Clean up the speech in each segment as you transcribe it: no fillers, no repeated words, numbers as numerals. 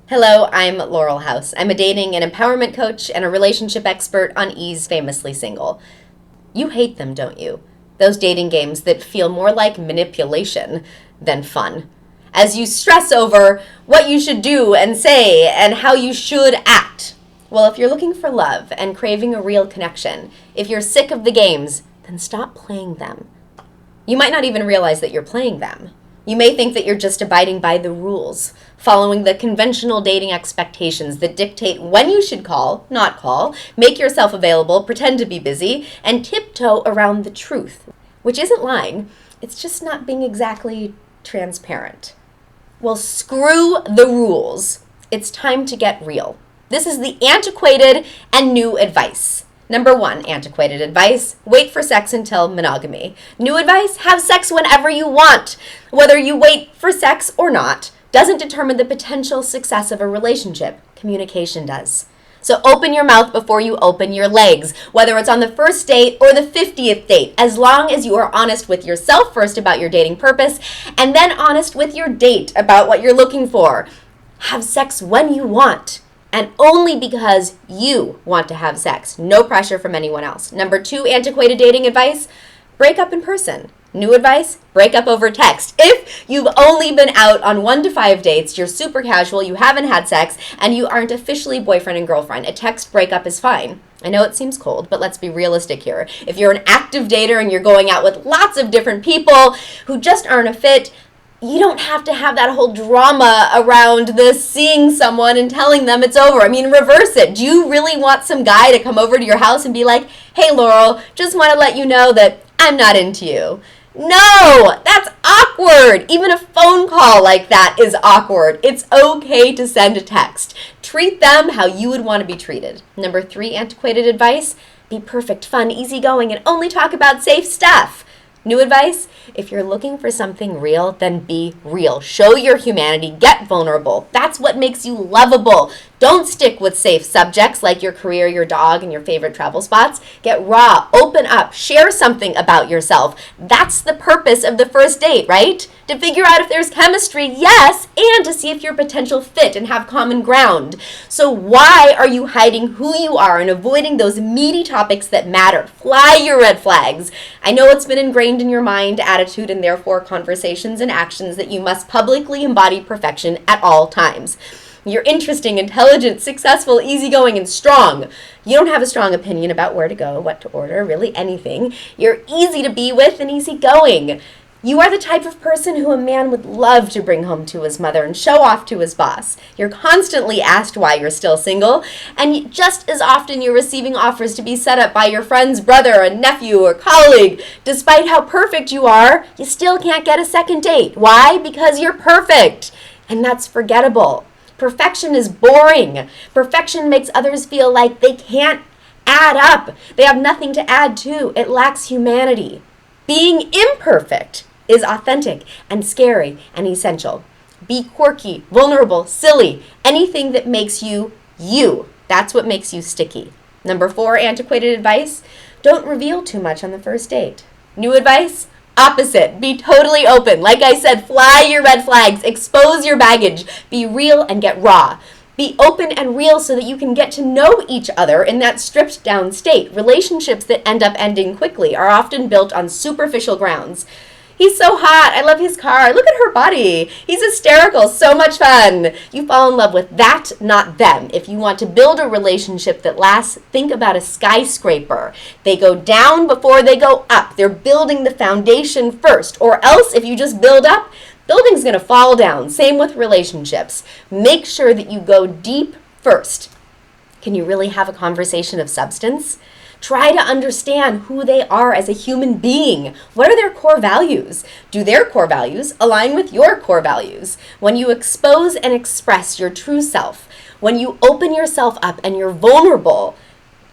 Hello, I'm Laurel House. I'm a dating and empowerment coach and a relationship expert on Ease Famously Single. You hate them, don't you? Those dating games that feel more like manipulation than fun. As you stress over what you should do and say and how you should act. Well, if you're looking for love and craving a real connection, if you're sick of the games, then stop playing them. You might not even realize that you're playing them. You may think that you're just abiding by the rules, following the conventional dating expectations that dictate when you should call, not call, make yourself available, pretend to be busy, and tiptoe around the truth, which isn't lying, it's just not being exactly transparent. Well, screw the rules. It's time to get real. This is the antiquated and new advice. Number 1, antiquated advice, wait for sex until monogamy. New advice, have sex whenever you want. Whether you wait for sex or not doesn't determine the potential success of a relationship. Communication does. So open your mouth before you open your legs, whether it's on the first date or the 50th date, as long as you are honest with yourself first about your dating purpose, and then honest with your date about what you're looking for. Have sex when you want. And only because you want to have sex. No pressure from anyone else. Number 2, antiquated dating advice, break up in person. New advice, break up over text. If you've only been out on 1 to 5 dates, you're super casual, you haven't had sex, and you aren't officially boyfriend and girlfriend, a text breakup is fine. I know it seems cold, but let's be realistic here. If you're an active dater and you're going out with lots of different people who just aren't a fit, you don't have to have that whole drama around the seeing someone and telling them it's over. I mean, reverse it. Do you really want some guy to come over to your house and be like, hey, Laurel, just want to let you know that I'm not into you? No, that's awkward. Even a phone call like that is awkward. It's okay to send a text. Treat them how you would want to be treated. Number 3, antiquated advice, be perfect, fun, easygoing, and only talk about safe stuff. New advice, if you're looking for something real, then be real. Show your humanity. Get vulnerable. That's what makes you lovable. Don't stick with safe subjects like your career, your dog, and your favorite travel spots. Get raw. Open up. Share something about yourself. That's the purpose of the first date, right? To figure out if there's chemistry, yes, and to see if you're potential fit and have common ground. So why are you hiding who you are and avoiding those meaty topics that matter? Fly your red flags. I know it's been ingrained in your mind, attitude, and therefore conversations and actions that you must publicly embody perfection at all times. You're interesting, intelligent, successful, easygoing, and strong. You don't have a strong opinion about where to go, what to order, really anything. You're easy to be with and easygoing. You are the type of person who a man would love to bring home to his mother and show off to his boss. You're constantly asked why you're still single, and just as often you're receiving offers to be set up by your friend's brother, a nephew, or colleague. Despite how perfect you are, you still can't get a second date. Why? Because you're perfect, and that's forgettable. Perfection is boring. Perfection makes others feel like they can't add up. They have nothing to add to. It lacks humanity. Being imperfect is authentic and scary and essential. Be quirky, vulnerable, silly, anything that makes you you. That's what makes you sticky. Number 4, antiquated advice, don't reveal too much on the first date. New advice, opposite. Be totally open. Like I said, fly your red flags, expose your baggage, be real and get raw. Be open and real so that you can get to know each other in that stripped down state. Relationships that end up ending quickly are often built on superficial grounds. He's so hot. I love his car. Look at her body. He's hysterical. So much fun. You fall in love with that, not them. If you want to build a relationship that lasts, think about a skyscraper. They go down before they go up. They're building the foundation first. Or else, if you just build up, building's going to fall down. Same with relationships. Make sure that you go deep first. Can you really have a conversation of substance? Try to understand who they are as a human being. What are their core values? Do their core values align with your core values? When you expose and express your true self, when you open yourself up and you're vulnerable,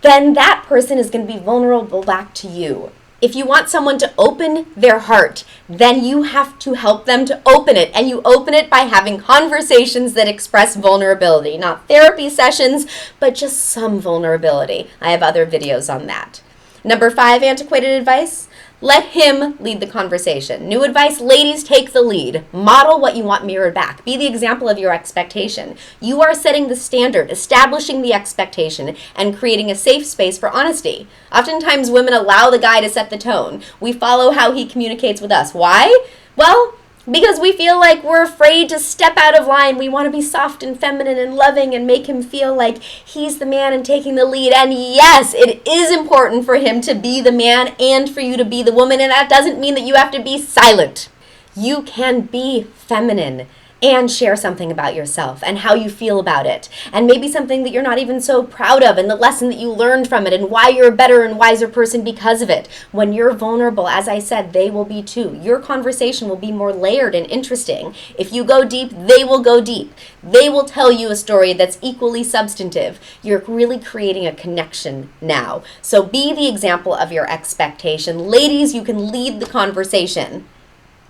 then that person is going to be vulnerable back to you. If you want someone to open their heart, then you have to help them to open it. And you open it by having conversations that express vulnerability. Not therapy sessions, but just some vulnerability. I have other videos on that. Number 5, antiquated advice. Let him lead the conversation. New advice, ladies, take the lead. Model what you want mirrored back. Be the example of your expectation. You are setting the standard, establishing the expectation, and creating a safe space for honesty. Oftentimes, women allow the guy to set the tone. We follow how he communicates with us. Why? Well, because we feel like we're afraid to step out of line. We want to be soft and feminine and loving and make him feel like he's the man and taking the lead. And yes, it is important for him to be the man and for you to be the woman. And that doesn't mean that you have to be silent. You can be feminine and share something about yourself and how you feel about it. And maybe something that you're not even so proud of and the lesson that you learned from it and why you're a better and wiser person because of it. When you're vulnerable, as I said, they will be too. Your conversation will be more layered and interesting. If you go deep, they will go deep. They will tell you a story that's equally substantive. You're really creating a connection now. So be the example of your expectation. Ladies, you can lead the conversation.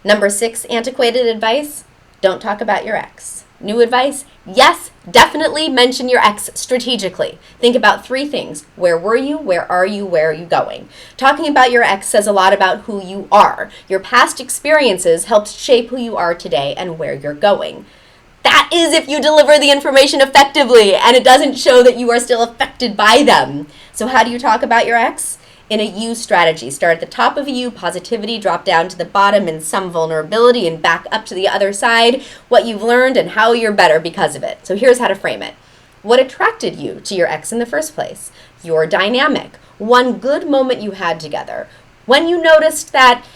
Number 6, antiquated advice. Don't talk about your ex. New advice? Yes, definitely mention your ex strategically. Think about 3 things. Where were you? Where are you? Where are you going? Talking about your ex says a lot about who you are. Your past experiences helped shape who you are today and where you're going. That is if you deliver the information effectively and it doesn't show that you are still affected by them. So how do you talk about your ex? In a U strategy. Start at the top of a U, positivity, drop down to the bottom in some vulnerability, and back up to the other side, what you've learned and how you're better because of it. So here's how to frame it. What attracted you to your ex in the first place? Your dynamic. One good moment you had together. When you noticed that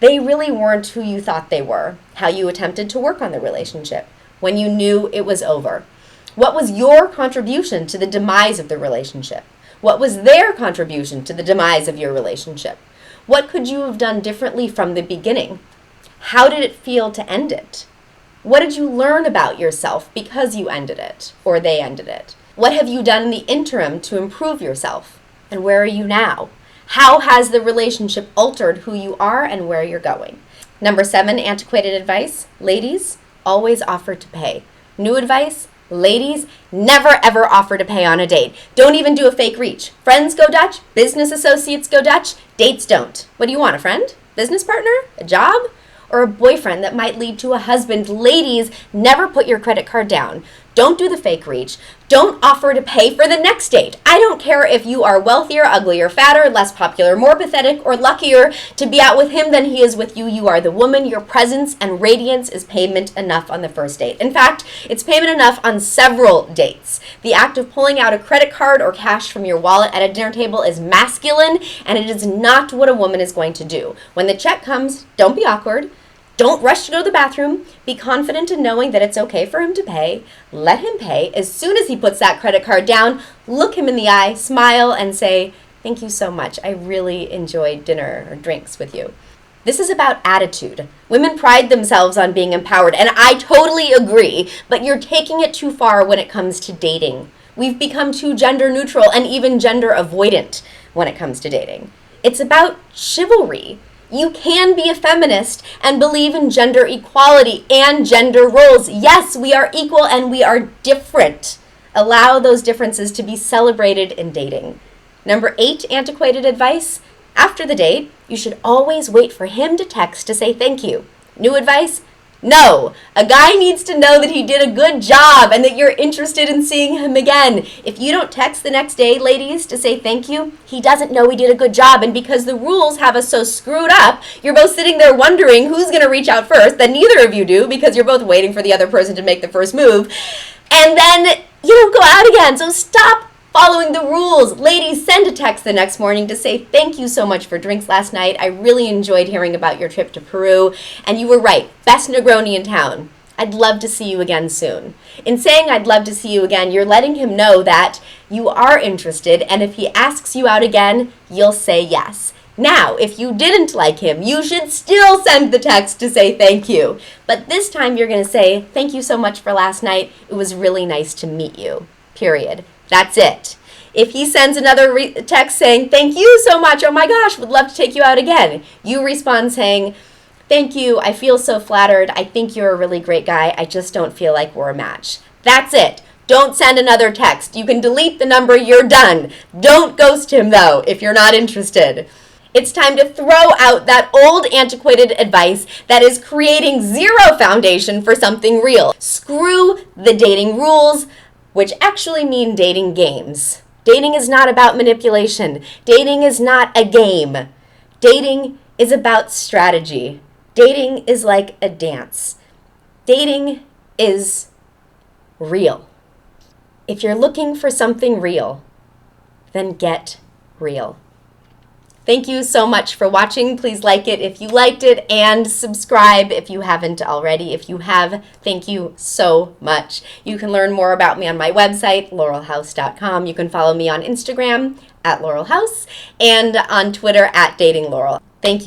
they really weren't who you thought they were. How you attempted to work on the relationship. When you knew it was over. What was your contribution to the demise of the relationship? What was their contribution to the demise of your relationship? What could you have done differently from the beginning? How did it feel to end it? What did you learn about yourself because you ended it or they ended it? What have you done in the interim to improve yourself? And where are you now? How has the relationship altered who you are and where you're going? Number 7, antiquated advice. Ladies, always offer to pay. New advice. Ladies, never ever offer to pay on a date. Don't even do a fake reach. Friends go Dutch, business associates go Dutch, dates don't. What do you want, a friend? Business partner? A job? Or a boyfriend that might lead to a husband? Ladies, never put your credit card down. Don't do the fake reach. Don't offer to pay for the next date. I don't care if you are wealthier, uglier, fatter, less popular, more pathetic, or luckier to be out with him than he is with you. You are the woman. Your presence and radiance is payment enough on the first date. In fact, it's payment enough on several dates. The act of pulling out a credit card or cash from your wallet at a dinner table is masculine, and it is not what a woman is going to do. When the check comes, don't be awkward. Don't rush to go to the bathroom. Be confident in knowing that it's okay for him to pay. Let him pay. As soon as he puts that credit card down, look him in the eye, smile, and say, "Thank you so much. I really enjoyed dinner or drinks with you." This is about attitude. Women pride themselves on being empowered, and I totally agree, but you're taking it too far when it comes to dating. We've become too gender neutral and even gender avoidant when it comes to dating. It's about chivalry. You can be a feminist and believe in gender equality and gender roles. Yes, we are equal and we are different. Allow those differences to be celebrated in dating. Number 8, antiquated advice. After the date, you should always wait for him to text to say thank you. New advice? No. A guy needs to know that he did a good job and that you're interested in seeing him again. If you don't text the next day, ladies, to say thank you, he doesn't know he did a good job. And because the rules have us so screwed up, you're both sitting there wondering who's going to reach out first. Then neither of you do because you're both waiting for the other person to make the first move. And then you don't go out again. So stop following the rules. Ladies, send a text the next morning to say thank you so much for drinks last night. I really enjoyed hearing about your trip to Peru. And you were right. Best Negroni in town. I'd love to see you again soon. In saying I'd love to see you again, you're letting him know that you are interested. And if he asks you out again, you'll say yes. Now, if you didn't like him, you should still send the text to say thank you. But this time you're going to say, thank you so much for last night. It was really nice to meet you. Period. That's it. If he sends another text saying, thank you so much, oh my gosh, would love to take you out again, you respond saying, thank you, I feel so flattered, I think you're a really great guy, I just don't feel like we're a match. That's it. Don't send another text. You can delete the number, you're done. Don't ghost him though, if you're not interested. It's time to throw out that old antiquated advice that is creating zero foundation for something real. Screw the dating rules, which actually mean dating games. Dating is not about manipulation. Dating is not a game. Dating is about strategy. Dating is like a dance. Dating is real. If you're looking for something real, then get real. Thank you so much for watching. Please like it if you liked it and subscribe if you haven't already. If you have, thank you so much. You can learn more about me on my website, laurelhouse.com. You can follow me on Instagram @laurelhouse and on Twitter @datinglaurel. Thank you.